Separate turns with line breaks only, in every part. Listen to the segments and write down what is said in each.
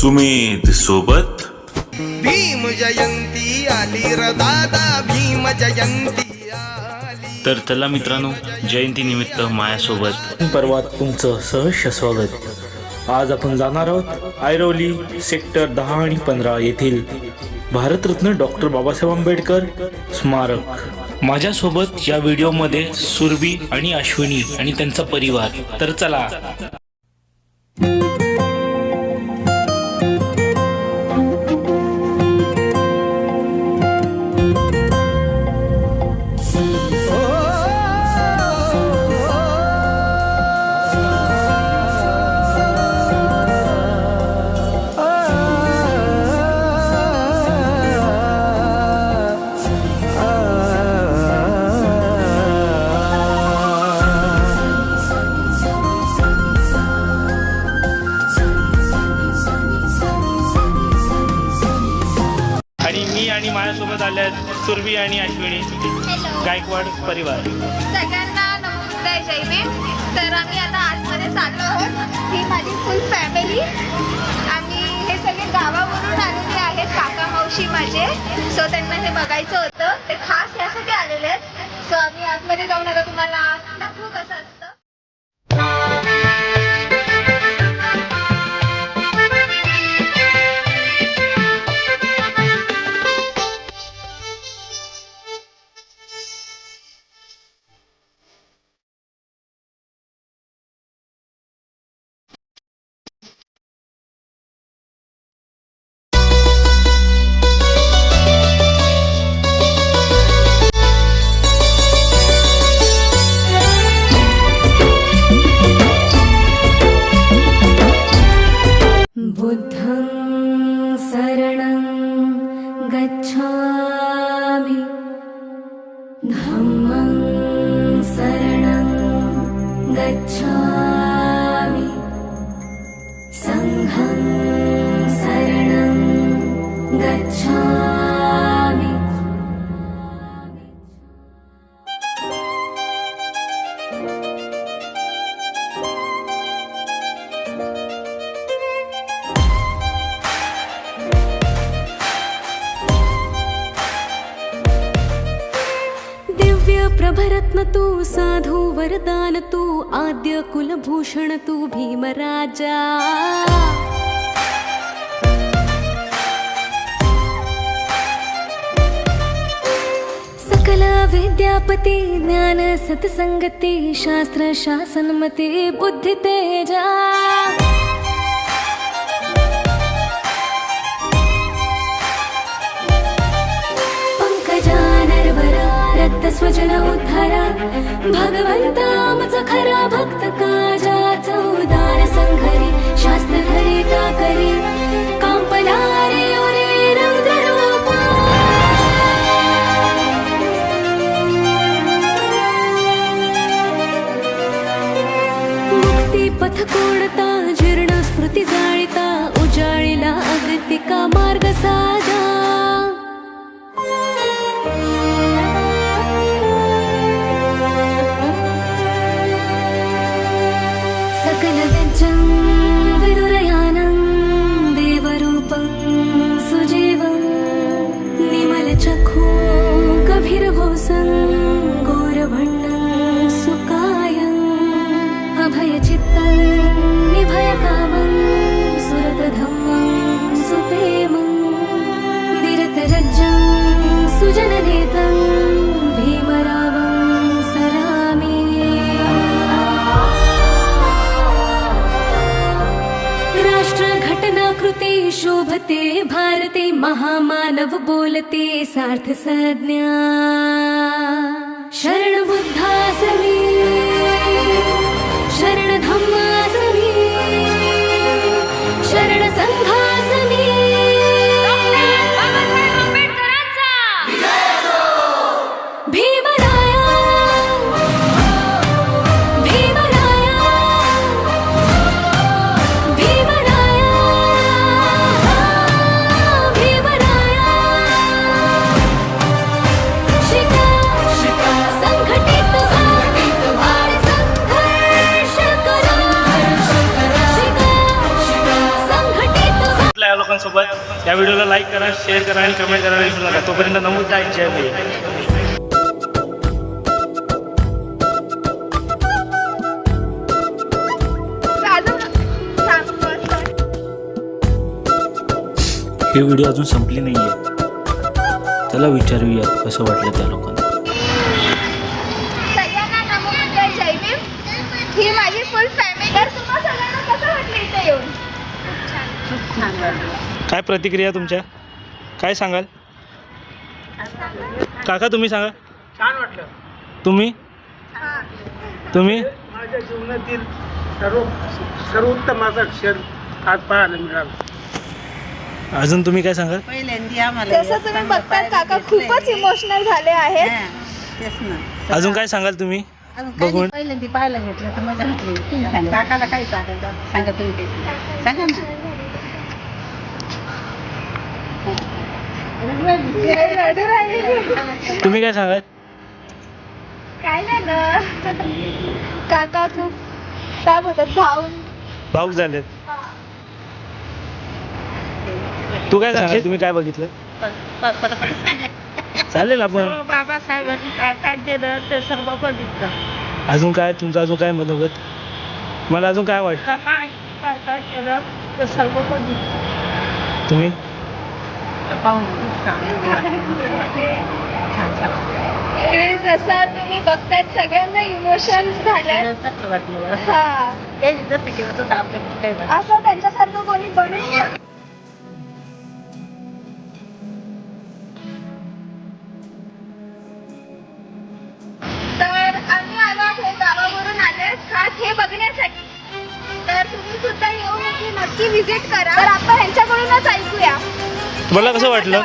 सुमित सोबत
भीम जयंती आली र दादा, भीम जयंती आली।
तर चला मित्रांनो, जयंती निमित्त माझ्यासोबत
पर्वात तुमचं सहर्ष स्वागत। आज आपण जाणार आहोत ऐरोली सेक्टर 10 आणि 15 येथील भारतरत्न डॉक्टर बाबासाहेब आंबेडकर स्मारक।
माझ्यासोबत या व्हिडिओमध्ये सुरभी आणि अश्विनी आणि त्यांचा परिवार। तर चला। आणि मी आणि माझ्यासोबत आले सुरभी आणि अश्विनी गायकवाड परिवार।
सगळ्यांना नमस्कार, जय भीम। तर आम्ही आता आतमध्ये चाललो आहोत। ही माझी फुल फॅमिली। आम्ही हे सगळे गावावरून आलेले आहेत, काका मावशी माझे। सो त्यांना हे बघायचं होतं, ते खास यासाठी आलेले आहेत। सो आम्ही आतमध्ये जाऊन आता तुम्हाला दाखवू कसं असतं।
बुद्धं शरणं गच्छामि, धम्मं शरणं गच्छामि, संघं शरणं गच्छामि। दिव्य प्रभरत्न तू, साधु वरदान तू, आद्य कुलभूषण तू भीमराजा। सकल विद्यापती, ज्ञान सत्संगती, शास्त्र शासनमती, बुद्धि तेजा। रक्त स्वजन उद्धारा, भगवंता आमचा खरा भक्त, काजाचा उदार संघरी, शास्त्र घरी का करी, कांपला रे ओरे रौद्र रूपा। मुक्ती पथ कोणता, जीर्ण स्मृती जाळिता, उजाळीला अगतिका मार्ग साधा। सकलगज्जं विदुरयानं, देवरूपं सुजीवं, निमलचक्षु कभिर्भोसं, घोरभण्डं सुकायं, अभयचित्तं निभयकामं, सुरतधम्मं सुप्रेमं, विरतरज्जं सुजननेतं, भीमरावं सरामि। राष्ट्रघटनाकृते शोभते भारते, महामानव बोलते सार्थ संज्ञा। शरण बुद्धासमी, शरण धम्मासमी, शरण संघासमी। भीमराया, भीमराया, भीमराया, भीमराया। शिका संघटित व्हा, संघर्ष करा। शिका
लोकांसोबत. या व्हिडिओला लाईक करा, शेअर करा आणि कमेंट करायला विसरू नका. तोपर्यंत नमोद जय भीम.
ही व्हिडिओ अजून संपली नाही आहे. त्याला विचारूया कसं वाटलं त्या लोकांना.
सगळ्यांना नमोद जय भीम. ही माझी फुल फॅमिली. तर तुम्हाला सगळ्यांना कसं वाटलं इथे येऊन?
काय प्रतिक्रिया तुमच्या, काय सांगाल काका? तुम्ही सांगा.
छान वाटलं.
तुम्ही
माझ्या जीवनातील सर्वोत्तम असा क्षण आज पाहायला मिळाला.
अजून तुम्ही काय सांगाल?
जसं तुम्ही बघताय काका खूपच इमोशनल झाले आहेत.
तेच ना.
अजून काय सांगाल तुम्ही बघून?
पहिल्यांदा पाहायला भेटलं तर मजा वाटली. तुम्ही सांगा. काकाला काय सांगायचं सांगा तुम्ही. सांगा ना.
रडू राहिले.
तुम्ही काय सांगाल?
काय नाही ना काका खूप काय बोलतात
भाऊक झालेत. तू काय सांगाल? तुम्ही काय बघितलं? चालेल आपण.
बाबासाहेबांनी काय काय केलं ते सर्व बघितलं.
अजून काय तुमचं, अजून काय मनोगत? मला अजून काय वाटतं?
काय काय काय केलं ते सर्व बघितलं.
तुम्ही
पाहून खूप छान
हे जसं तुम्ही बघताय सगळ्यांना इमोशन झाले.
वाटलं.
हा
ते जसं केलं तसं आपल्या
असं त्यांच्यासारखं कोणी बनू शकत. तर आम्ही आलो आहे गावावरून आले खास हे बघण्यासाठी. तर तुम्ही सुद्धा येऊन इथे नक्की विजिट करा. तर आपण यांच्याकडूनच ऐकूया.
तुम्हाला कसं वाटलं?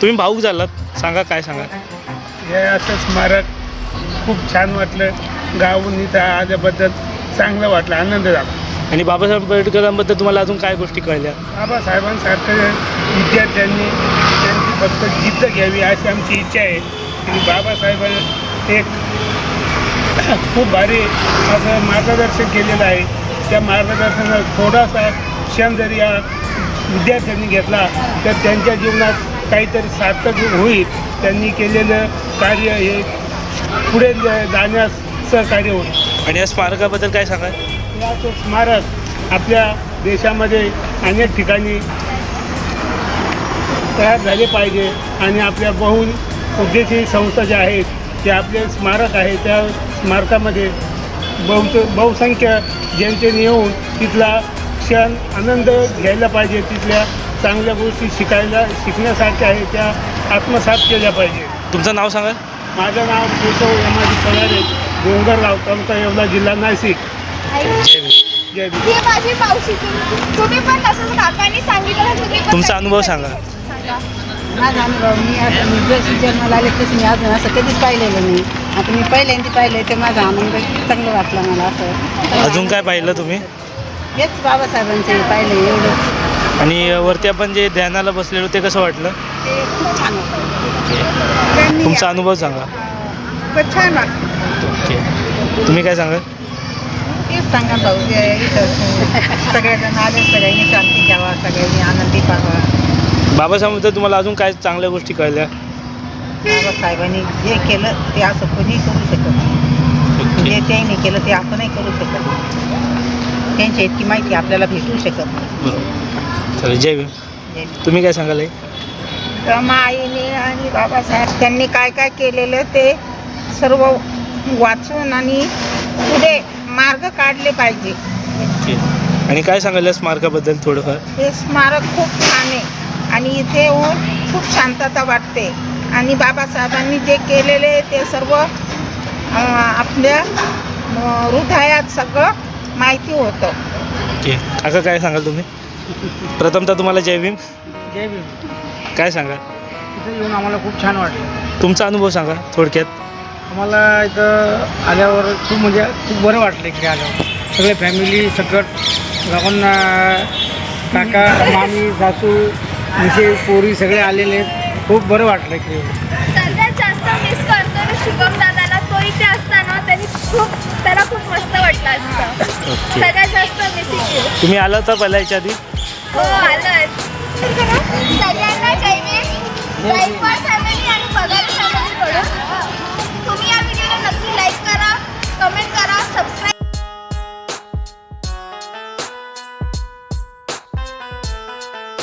तुम्ही भाऊक झालात, सांगा काय सांगा.
हे असं स्मारक खूप छान वाटलं. गावून इथं आल्याबद्दल चांगलं वाटलं, आनंद झाला.
आणि बाबासाहेब आंबेडकरांबद्दल तुम्हाला अजून काय गोष्टी कळल्या?
बाबासाहेबांसारखं विद्यार्थ्यांनी त्यांची फक्त जिद्द घ्यावी अशी आमची इच्छा आहे. आणि बाबासाहेबांनी एक खूप भारी असं मार्गदर्शन केलेलं आहे. त्या मार्गदर्शनात थोडासा क्षण जरी या विद्यार्थ्यांनी घेतला तर त्यांच्या जीवनात काहीतरी सार्थक होईल. त्यांनी केलेलं कार्य हे पुढे जाण्यास सहकार्य होईल.
आणि या स्मारकाबद्दल काय सांगाल?
याचं स्मारक आपल्या देशामध्ये अनेक ठिकाणी तयार झाले पाहिजे. आणि आपल्या बहुउद्देशीय संस्था ज्या आहेत त्या आपले स्मारक आहे त्या स्मारकामध्ये बहुसंख्य जनतेने येऊन तिथला क्षण आनंद घ्यायला पाहिजे. तिथल्या चांगल्या गोष्टी शिकण्यासारख्या आहेत त्या आत्मसात केल्या पाहिजे.
तुमचं नाव सांगा.
माझं नाव केशव यमाजी पगारे, डोंगरगाव, तालुका येवला, जिल्हा नाशिक. जय भीम.
ही माझी मावशी. तुम्ही पण तसंच काकांनी सांगितलं ना, तुम्ही पण
तुमचा अनुभव सांगा.
माझा अनुभव मी असं मी जशी जन्माला आले तशी मी अजून असं कधीच पाहिलेलं नाही. आता मी पहिल्यांदा पाहिलं ते माझा आनंद चांगलं वाटलं मला. असं
अजून काय पाहिलं तुम्ही?
हेच बाबासाहेबांचे पाहिलं एवढंच.
आणि वरती आपण जे ध्यानाला बसलेलो ते कसं वाटलं?
ते खूप छान वाटलं.
तुमचा अनुभव सांगा.
खूप छान वाटलं.
ओके, तुम्ही काय सांगा?
तेच सांगा भाऊ, जे इथं सगळेजण आले, सगळ्यांनी शांती घ्यावा, सगळ्यांनी आनंदी पाहावा.
बाबासाहेबांबद्दल तुम्हाला अजून काय चांगल्या गोष्टी कळल्या?
बाबासाहेबांनी जे केलं ते असं कोणी करू शकत नाही. जे त्यांनी केलं ते आपणही करू शकत नाही. त्यांची इतकी माहिती आपल्याला भेटू शकत नाही.
चला, जय भीम.
जे
तुम्ही काय सांगाल?
रमाईने आणि बाबासाहेब त्यांनी काय काय केलेलं ते सर्व वाचून आणि पुढे मार्ग काढले पाहिजे.
ओके, आणि काय सांगाल या स्मारकाबद्दल थोडंफार?
हे स्मारक खूप छान आहे आणि इथे येऊन खूप शांतता वाटते. आणि बाबासाहेबांनी जे केलेले ते सर्व आपल्या हृदयात सगळं माहिती होतं.
ओके, काका काय सांगाल तुम्ही? प्रथमतः तुम्हाला जय भीम.
जय भीम.
काय सांगा?
इथं येऊन आम्हाला खूप छान वाटलं.
तुमचा अनुभव सांगा थोडक्यात.
आम्हाला इथं आल्यावर खूप बरं वाटलं. इकडे आल्यावर सगळे फॅमिली सकट गावांना काका, मामी, सासू, मिसे, पोरी सगळे आलेले आहेत. खूप बरं वाटलं इकडे.
सगळ्यात जास्त मिस करतो शुभम दादाला. तो इथे असताना त्याला खूप मस्त वाटलं असतं.
ओके,
सगळ्यात जास्त मिसिंग.
तुम्ही आला होता पहिला याच्या आधी?
हो आलोच. सगळ्यांना जय भीम, जय